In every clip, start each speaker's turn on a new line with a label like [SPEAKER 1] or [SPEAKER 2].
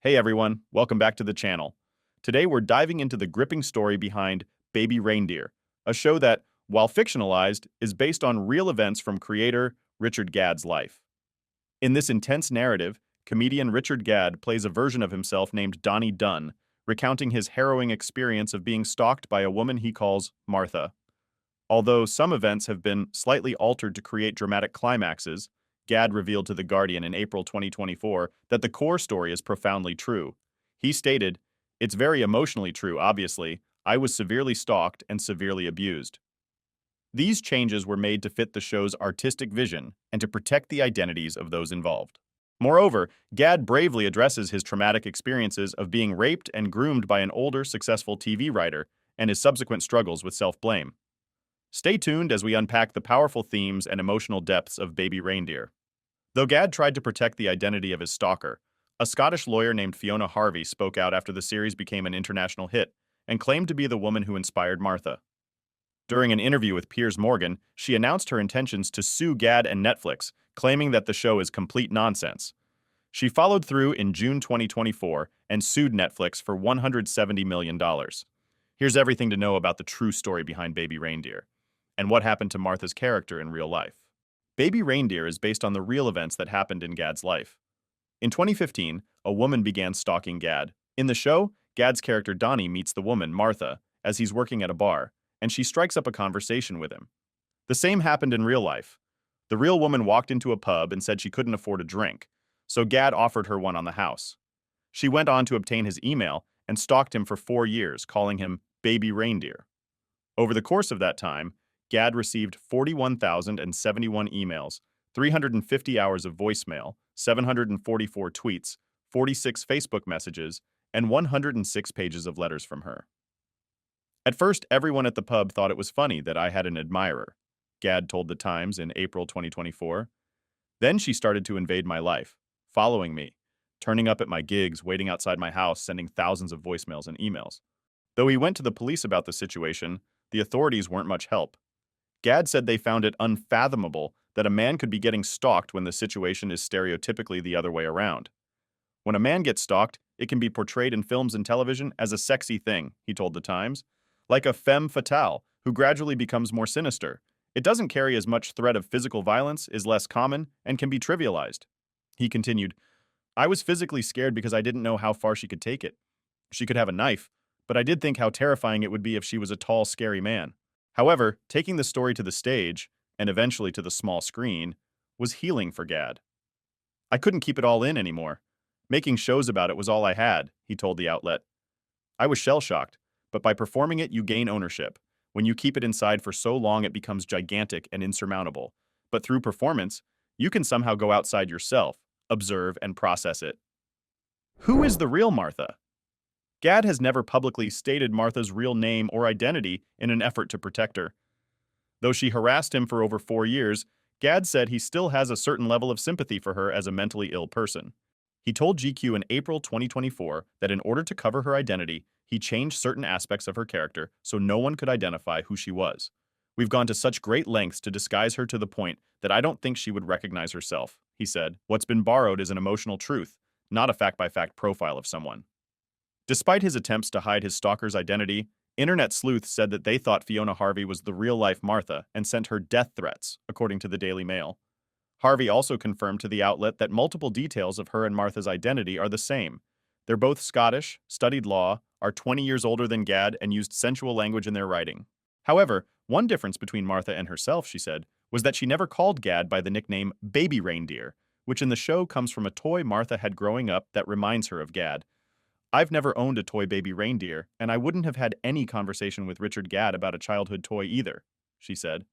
[SPEAKER 1] Hey everyone, welcome back to the channel. Today we're diving into the gripping story behind Baby Reindeer, a show that, while fictionalized, is based on real events from creator Richard Gadd's life. In this intense narrative, comedian Richard Gadd plays a version of himself named Donnie Dunn, recounting his harrowing experience of being stalked by a woman he calls Martha. Although some events have been slightly altered to create dramatic climaxes, Gadd revealed to The Guardian in April 2024 that the core story is profoundly true. He stated, "It's very emotionally true, obviously. I was severely stalked and severely abused." These changes were made to fit the show's artistic vision and to protect the identities of those involved. Moreover, Gadd bravely addresses his traumatic experiences of being raped and groomed by an older, successful TV writer and his subsequent struggles with self-blame. Stay tuned as we unpack the powerful themes and emotional depths of Baby Reindeer. Though Gadd tried to protect the identity of his stalker, a Scottish lawyer named Fiona Harvey spoke out after the series became an international hit and claimed to be the woman who inspired Martha. During an interview with Piers Morgan, she announced her intentions to sue Gadd and Netflix, claiming that the show is complete nonsense. She followed through in June 2024 and sued Netflix for $170 million. Here's everything to know about the true story behind Baby Reindeer and what happened to Martha's character in real life. Baby Reindeer is based on the real events that happened in Gadd's life. In 2015, a woman began stalking Gadd. In the show, Gadd's character Donnie meets the woman, Martha, as he's working at a bar, and she strikes up a conversation with him. The same happened in real life. The real woman walked into a pub and said she couldn't afford a drink, so Gadd offered her one on the house. She went on to obtain his email and stalked him for 4 years, calling him Baby Reindeer. Over the course of that time, Gadd received 41,071 emails, 350 hours of voicemail, 744 tweets, 46 Facebook messages, and 106 pages of letters from her. At first, everyone at the pub thought it was funny that I had an admirer, Gadd told The Times in April 2024. Then she started to invade my life, following me, turning up at my gigs, waiting outside my house, sending thousands of voicemails and emails. Though he went to the police about the situation, the authorities weren't much help. Gadd said they found it unfathomable that a man could be getting stalked when the situation is stereotypically the other way around. When a man gets stalked, it can be portrayed in films and television as a sexy thing, he told The Times, like a femme fatale who gradually becomes more sinister. It doesn't carry as much threat of physical violence, is less common, and can be trivialized. He continued, "I was physically scared because I didn't know how far she could take it. She could have a knife, but I did think how terrifying it would be if she was a tall, scary man." However, taking the story to the stage, and eventually to the small screen, was healing for Gadd. "I couldn't keep it all in anymore. Making shows about it was all I had," he told the outlet. "I was shell-shocked, but by performing it, you gain ownership. When you keep it inside for so long, it becomes gigantic and insurmountable. But through performance, you can somehow go outside yourself, observe, and process it." Who is the real Martha? Gadd has never publicly stated Martha's real name or identity in an effort to protect her. Though she harassed him for over 4 years, Gadd said he still has a certain level of sympathy for her as a mentally ill person. He told GQ in April 2024 that in order to cover her identity, he changed certain aspects of her character so no one could identify who she was. "We've gone to such great lengths to disguise her to the point that I don't think she would recognize herself," he said. "What's been borrowed is an emotional truth, not a fact-by-fact profile of someone." Despite his attempts to hide his stalker's identity, internet sleuths said that they thought Fiona Harvey was the real-life Martha and sent her death threats, according to the Daily Mail. Harvey also confirmed to the outlet that multiple details of her and Martha's identity are the same. They're both Scottish, studied law, are 20 years older than Gadd, and used sensual language in their writing. However, one difference between Martha and herself, she said, was that she never called Gadd by the nickname Baby Reindeer, which in the show comes from a toy Martha had growing up that reminds her of Gadd. "I've never owned a toy baby reindeer, and I wouldn't have had any conversation with Richard Gadd about a childhood toy either," she said.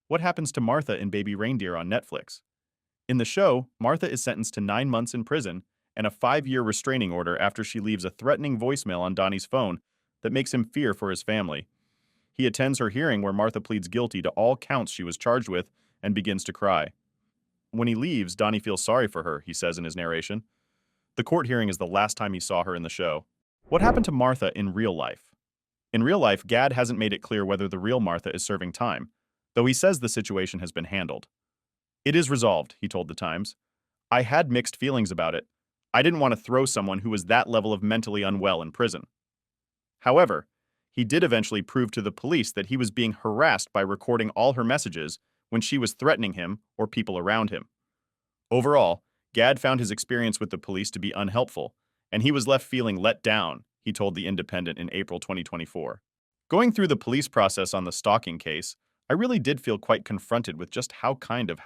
[SPEAKER 1] What happens to Martha in Baby Reindeer on Netflix? In the show, Martha is sentenced to 9 months in prison and a 5-year restraining order after she leaves a threatening voicemail on Donnie's phone that makes him fear for his family. He attends her hearing where Martha pleads guilty to all counts she was charged with and begins to cry. When he leaves, Donnie feels sorry for her, he says in his narration. The court hearing is the last time he saw her in the show. What happened to Martha in real life? In real life, Gadd hasn't made it clear whether the real Martha is serving time, though he says the situation has been handled. "It is resolved," he told The Times. "I had mixed feelings about it. I didn't want to throw someone who was that level of mentally unwell in prison. However, he did eventually prove to the police that he was being harassed by recording all her messages when she was threatening him or people around him. Overall, Gadd found his experience with the police to be unhelpful, and he was left feeling let down, he told The Independent in April 2024. Going through the police process on the stalking case, I really did feel quite confronted with just how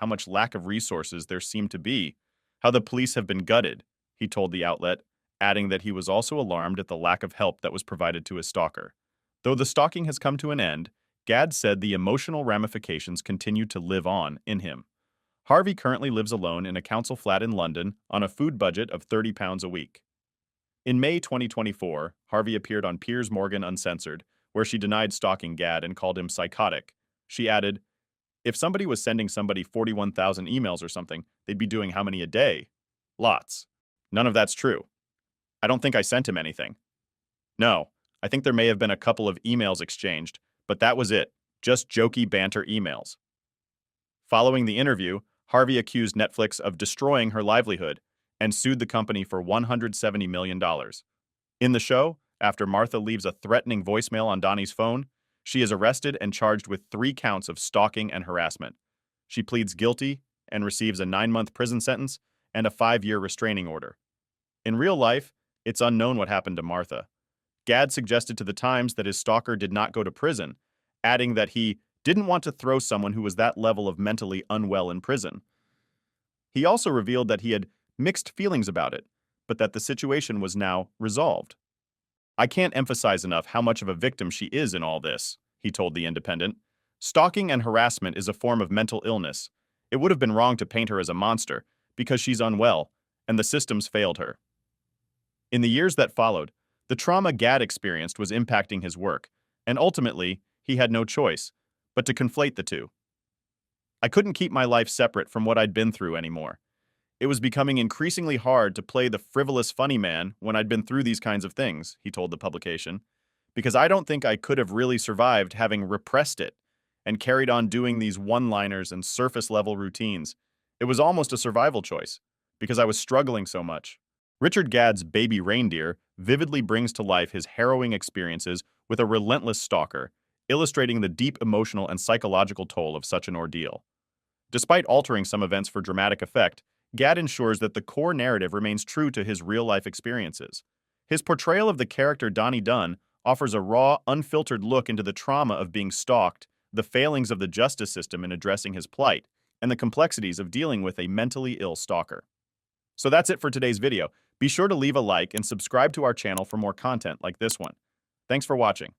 [SPEAKER 1] much lack of resources there seemed to be, how the police have been gutted, he told the outlet, adding that he was also alarmed at the lack of help that was provided to his stalker. Though the stalking has come to an end, Gadd said the emotional ramifications continue to live on in him. Harvey currently lives alone in a council flat in London on a food budget of £30 a week. In May 2024, Harvey appeared on Piers Morgan Uncensored, where she denied stalking Gadd and called him psychotic. She added, "If somebody was sending somebody 41,000 emails or something, they'd be doing how many a day? Lots. None of that's true. I don't think I sent him anything. No, I think there may have been a couple of emails exchanged, but that was it. Just jokey banter emails." Following the interview, Harvey accused Netflix of destroying her livelihood and sued the company for $170 million. In the show, after Martha leaves a threatening voicemail on Donnie's phone, she is arrested and charged with 3 counts of stalking and harassment. She pleads guilty and receives a 9-month prison sentence and a 5-year restraining order. In real life, it's unknown what happened to Martha. Gadd suggested to the Times that his stalker did not go to prison, adding that he didn't want to throw someone who was that level of mentally unwell in prison. He also revealed that he had mixed feelings about it, but that the situation was now resolved. "I can't emphasize enough how much of a victim she is in all this," he told The Independent. "Stalking and harassment is a form of mental illness. It would have been wrong to paint her as a monster because she's unwell, and the systems failed her." In the years that followed, the trauma Gadd experienced was impacting his work, and ultimately, he had no choice but to conflate the two. "I couldn't keep my life separate from what I'd been through anymore. It was becoming increasingly hard to play the frivolous funny man when I'd been through these kinds of things," he told the publication, "because I don't think I could have really survived having repressed it and carried on doing these one-liners and surface-level routines. It was almost a survival choice, because I was struggling so much." Richard Gadd's Baby Reindeer vividly brings to life his harrowing experiences with a relentless stalker, illustrating the deep emotional and psychological toll of such an ordeal. Despite altering some events for dramatic effect, Gadd ensures that the core narrative remains true to his real-life experiences. His portrayal of the character Donnie Dunn offers a raw, unfiltered look into the trauma of being stalked, the failings of the justice system in addressing his plight, and the complexities of dealing with a mentally ill stalker. So that's it for today's video. Be sure to leave a like and subscribe to our channel for more content like this one. Thanks for watching.